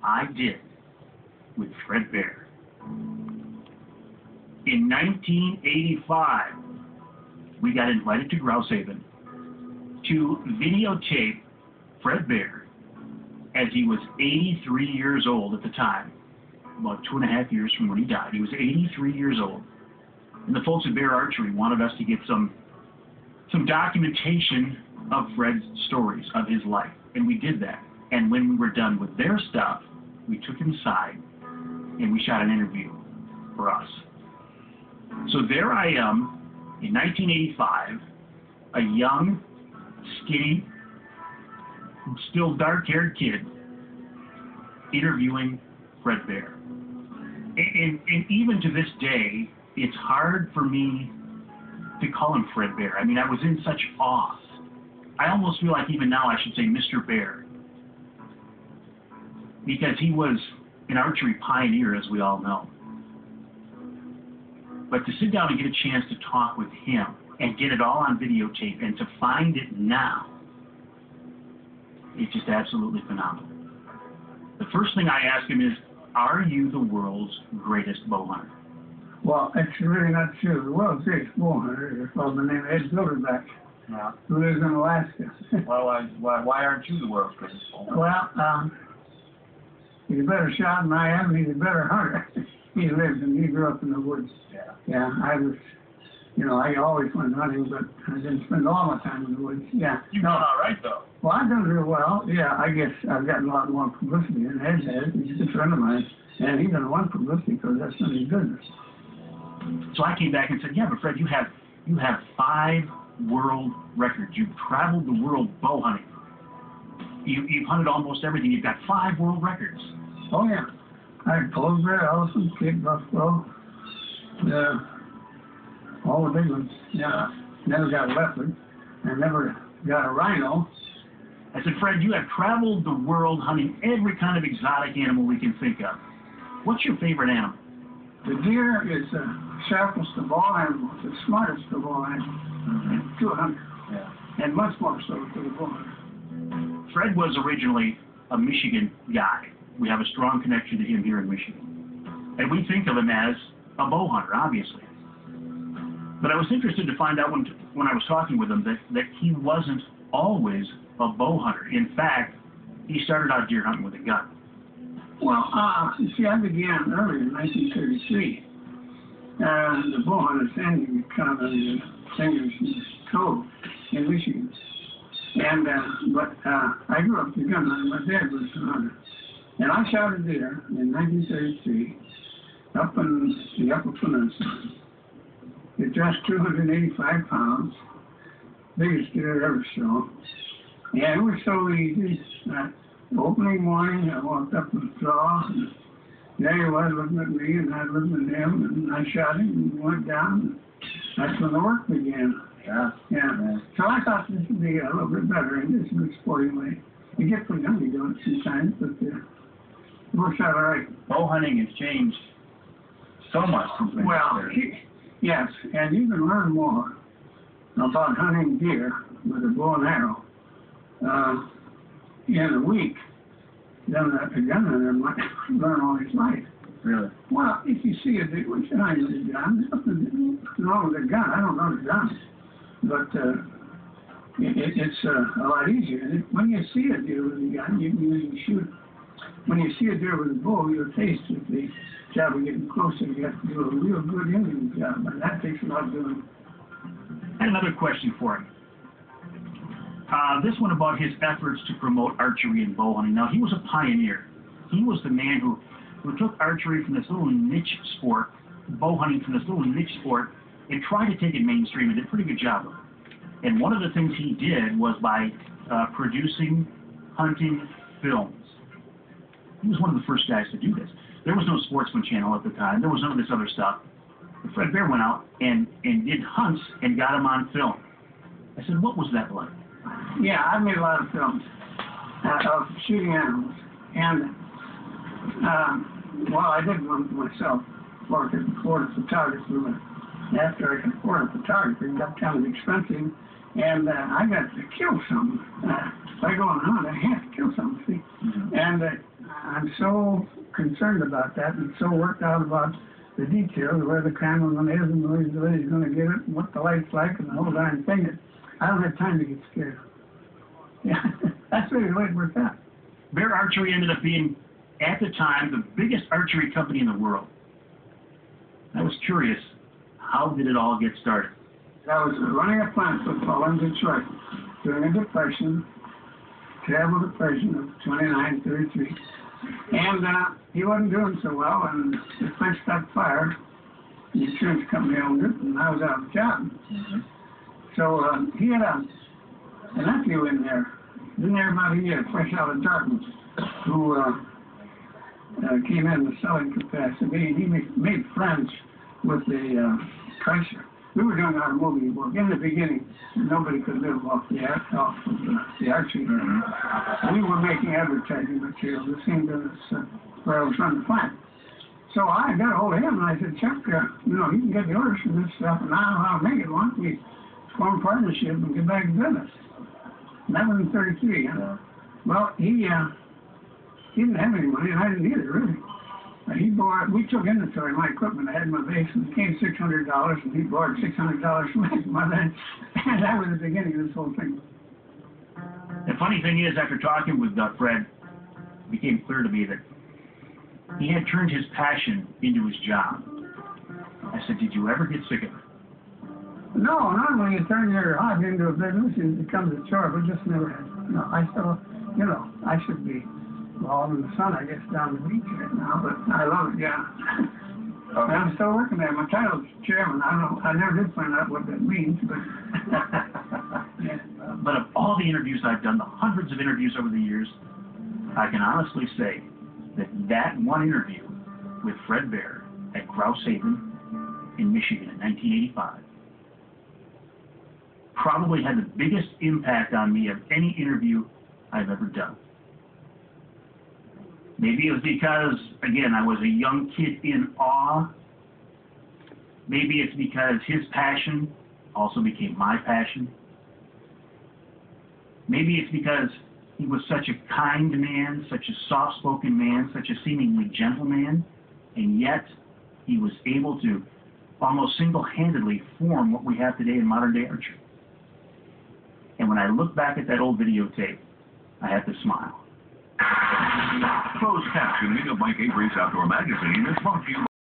I did with Fred Bear. In 1985, we got invited to Grouse Haven to videotape Fred Bear as he was 83 years old at the time, about 2.5 years from when he died. He was 83 years old. And the folks at Bear Archery wanted us to get some documentation of Fred's stories, of his life. And we did that. And when we were done with their stuff, we took him aside and we shot an interview for us. So there I am in 1985, a young, skinny, still dark-haired kid interviewing Fred Bear. And even to this day, it's hard for me to call him Fred Bear. I mean, I was in such awe. I almost feel like even now I should say Mr. Bear, because he was an archery pioneer, as we all know. But to sit down and get a chance to talk with him and get it all on videotape and to find it now, it's just absolutely phenomenal. The first thing I ask him is, are you the world's greatest bow hunter? Well, it's really not true. The world's greatest bow hunter is a fellow named Ed Silverback, who lives in Alaska. Well, why aren't you the world's greatest bow hunter? Well, he's a better shot than I am. He's a better hunter. He grew up in the woods. Yeah, I was, I always went hunting, but I didn't spend all my time in the woods. Yeah. You've done all right, though. Well, I've done real well. Yeah, I guess I've gotten a lot more publicity than Ed has. He's a good friend of mine, and he doesn't want publicity because that's none of his business. So I came back and said, yeah, but Fred, you have 5 world records. You've traveled the world bow hunting. You've hunted almost everything. You've got 5 world records. Oh, yeah. I had polar bear, elephant, kid, buffalo, all the big ones. Yeah. Never got a leopard. I never got a rhino. I said, Fred, you have traveled the world hunting every kind of exotic animal we can think of. What's your favorite animal? The deer is the sharpest of all animals, the smartest of all animals, to a hunter, and much more so to the bow hunter. Fred was originally a Michigan guy. We have a strong connection to him here in Michigan. And we think of him as a bow hunter, obviously. But I was interested to find out when I was talking with him that he wasn't always a bow hunter. In fact, he started out deer hunting with a gun. Well, you see, I began early in 1933. And the bow hunter standing kind of the fingers in his toe in Michigan. And, but I grew up with a gun hunter. My dad was a hunter. And I shot a deer in 1933 up in the Upper Peninsula. It just 285 pounds, biggest deer ever shot. And it was so easy. The opening morning, I walked up with the draw, and there he was looking at me, and I looked at him, and I shot him, and went down. And that's when the work began. Yeah. So I thought this would be a little bit better in this good sporting way. You get pretty hungry doing it sometimes, but it works out all right. Bow hunting has changed so much since we started. Yes, and you can learn more about hunting deer with a bow and arrow in a week than a gun hunter might learn all his life. Really? Well, if you see a deer, what's the name of the gun? There's nothing wrong with a gun. I don't know the gun. But it's a lot easier. When you see a deer with a gun, you can usually shoot. When you see a deer with a bow, you'll taste with the job of getting closer. You have to do a real good Indian job, and that takes a lot of doing. I had another question for him. This one about his efforts to promote archery and bow hunting. Now, he was a pioneer. He was the man who took archery from this little niche sport, bow hunting from this little niche sport, and tried to take it mainstream and did a pretty good job of it. And one of the things he did was by producing hunting films. He was one of the first guys to do this. There was no Sportsman Channel at the time. There was none of this other stuff. But Fred Bear went out and did hunts and got them on film. I said, what was that like? Yeah, I made a lot of films of shooting animals. And, well, I did one for myself before I could afford a photographer. But after I could afford a photographer, it got kind of expensive. And I got to kill something. If I go on a hunt, I have to kill something, see? And I'm so concerned about that and so worked out about the details, where the cameraman is and where he's going to get it and what the light's like and the whole darn thing. That I don't have time to get scared. Yeah, that's really the way it worked out. Bear Archery ended up being, at the time, the biggest archery company in the world. I was curious, how did it all get started? I was running a plant football in Detroit during a depression, terrible depression of 29, 33. And he wasn't doing so well, and the place got fired. The insurance company owned it, and I was out of a job. So he had a nephew in there, been there about a year, fresh out of Dartmouth, who came in the selling capacity, and he made friends with the Chrysler. We were doing automobile work. In the beginning, nobody could live off the archery. We were making advertising material, the same business where I was running the plant. So I got a hold of him, and I said, Chuck, you can get the orders for this stuff, and I don't know how to make it. Why don't we form a partnership and get back to business? And that was in 33. Huh? Well, he didn't have any money, and I didn't either, really. We took inventory of my equipment. I had in my basement. It came $600, and he borrowed $600 from me. And that was the beginning of this whole thing. The funny thing is, after talking with Fred, it became clear to me that he had turned his passion into his job. I said, did you ever get sick of it? No, not when you turn your hobby into a business, it becomes a chore. We just never had. I still, I should be all in the sun, I guess, down the beach right now, but I love it, yeah. Okay. I'm still working there. My title's chairman. I never did find out what that means, but yeah. But of all the interviews I've done, the hundreds of interviews over the years, I can honestly say that one interview with Fred Bear at Grouse Haven in Michigan in 1985 probably had the biggest impact on me of any interview I've ever done. Maybe it was because, again, I was a young kid in awe. Maybe it's because his passion also became my passion. Maybe it's because he was such a kind man, such a soft-spoken man, such a seemingly gentle man, and yet he was able to almost single-handedly form what we have today in modern-day archery. And when I look back at that old videotape, I have to smile. Closed captioning of Mike Avery's Outdoor Magazine is brought to you